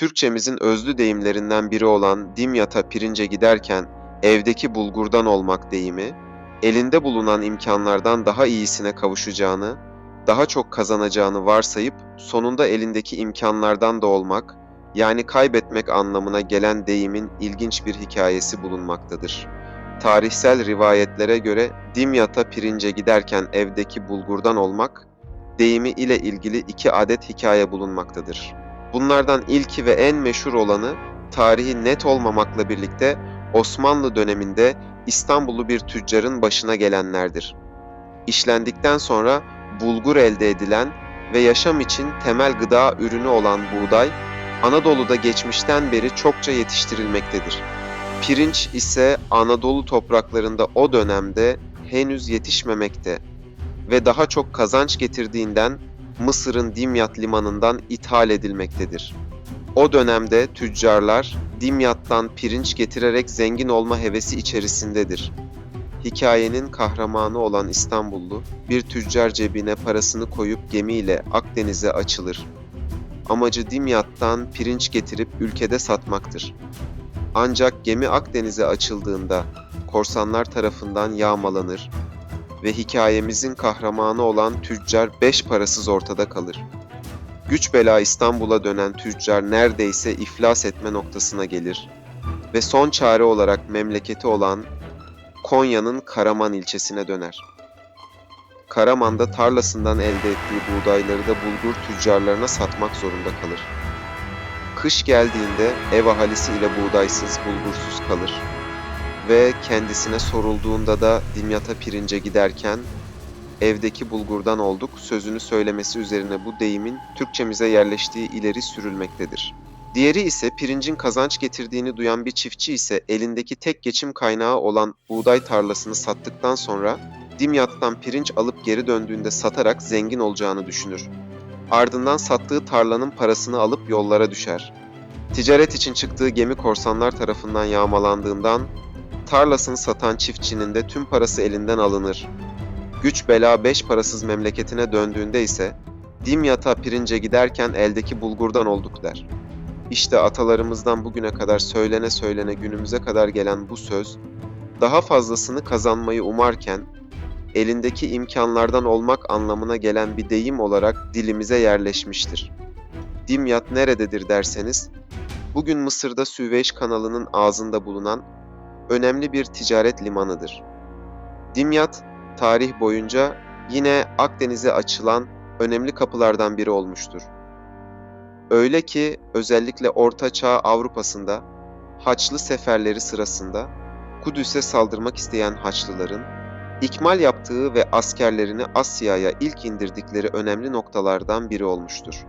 Türkçemizin özlü deyimlerinden biri olan dimyata pirince giderken evdeki bulgurdan olmak deyimi, elinde bulunan imkanlardan daha iyisine kavuşacağını, daha çok kazanacağını varsayıp sonunda elindeki imkanlardan da olmak, yani kaybetmek anlamına gelen deyimin ilginç bir hikayesi bulunmaktadır. Tarihsel rivayetlere göre dimyata pirince giderken evdeki bulgurdan olmak, deyimi ile ilgili 2 adet hikaye bulunmaktadır. Bunlardan ilki ve en meşhur olanı, tarihi net olmamakla birlikte Osmanlı döneminde İstanbullu bir tüccarın başına gelenlerdir. İşlendikten sonra bulgur elde edilen ve yaşam için temel gıda ürünü olan buğday, Anadolu'da geçmişten beri çokça yetiştirilmektedir. Pirinç ise Anadolu topraklarında o dönemde henüz yetişmemekte ve daha çok kazanç getirdiğinden Mısır'ın Dimyat limanından ithal edilmektedir. O dönemde tüccarlar Dimyat'tan pirinç getirerek zengin olma hevesi içerisindedir. Hikayenin kahramanı olan İstanbullu, bir tüccar cebine parasını koyup gemiyle Akdeniz'e açılır. Amacı Dimyat'tan pirinç getirip ülkede satmaktır. Ancak gemi Akdeniz'e açıldığında korsanlar tarafından yağmalanır ve hikayemizin kahramanı olan tüccar beş parasız ortada kalır. Güç bela İstanbul'a dönen tüccar neredeyse iflas etme noktasına gelir ve son çare olarak memleketi olan Konya'nın Karaman ilçesine döner. Karaman'da tarlasından elde ettiği buğdayları da bulgur tüccarlarına satmak zorunda kalır. Kış geldiğinde ev ahalisi ile buğdaysız, bulgursuz kalır ve kendisine sorulduğunda da Dimyat'a pirince giderken evdeki bulgurdan olduk sözünü söylemesi üzerine bu deyimin Türkçemize yerleştiği ileri sürülmektedir. Diğeri ise pirincin kazanç getirdiğini duyan bir çiftçi ise elindeki tek geçim kaynağı olan buğday tarlasını sattıktan sonra Dimyat'tan pirinç alıp geri döndüğünde satarak zengin olacağını düşünür. Ardından sattığı tarlanın parasını alıp yollara düşer. Ticaret için çıktığı gemi korsanlar tarafından yağmalandığından tarlasını satan çiftçinin de tüm parası elinden alınır. Güç bela beş parasız memleketine döndüğünde ise Dimyat'a pirince giderken eldeki bulgurdan olduk der. İşte atalarımızdan bugüne kadar söylene söylene günümüze kadar gelen bu söz, daha fazlasını kazanmayı umarken elindeki imkanlardan olmak anlamına gelen bir deyim olarak dilimize yerleşmiştir. Dimyat nerededir derseniz, bugün Mısır'da Süveyş kanalının ağzında bulunan önemli bir ticaret limanıdır. Dimyat, tarih boyunca yine Akdeniz'e açılan önemli kapılardan biri olmuştur. Öyle ki özellikle Orta Çağ Avrupa'sında Haçlı seferleri sırasında Kudüs'e saldırmak isteyen Haçlıların ikmal yaptığı ve askerlerini Asya'ya ilk indirdikleri önemli noktalardan biri olmuştur.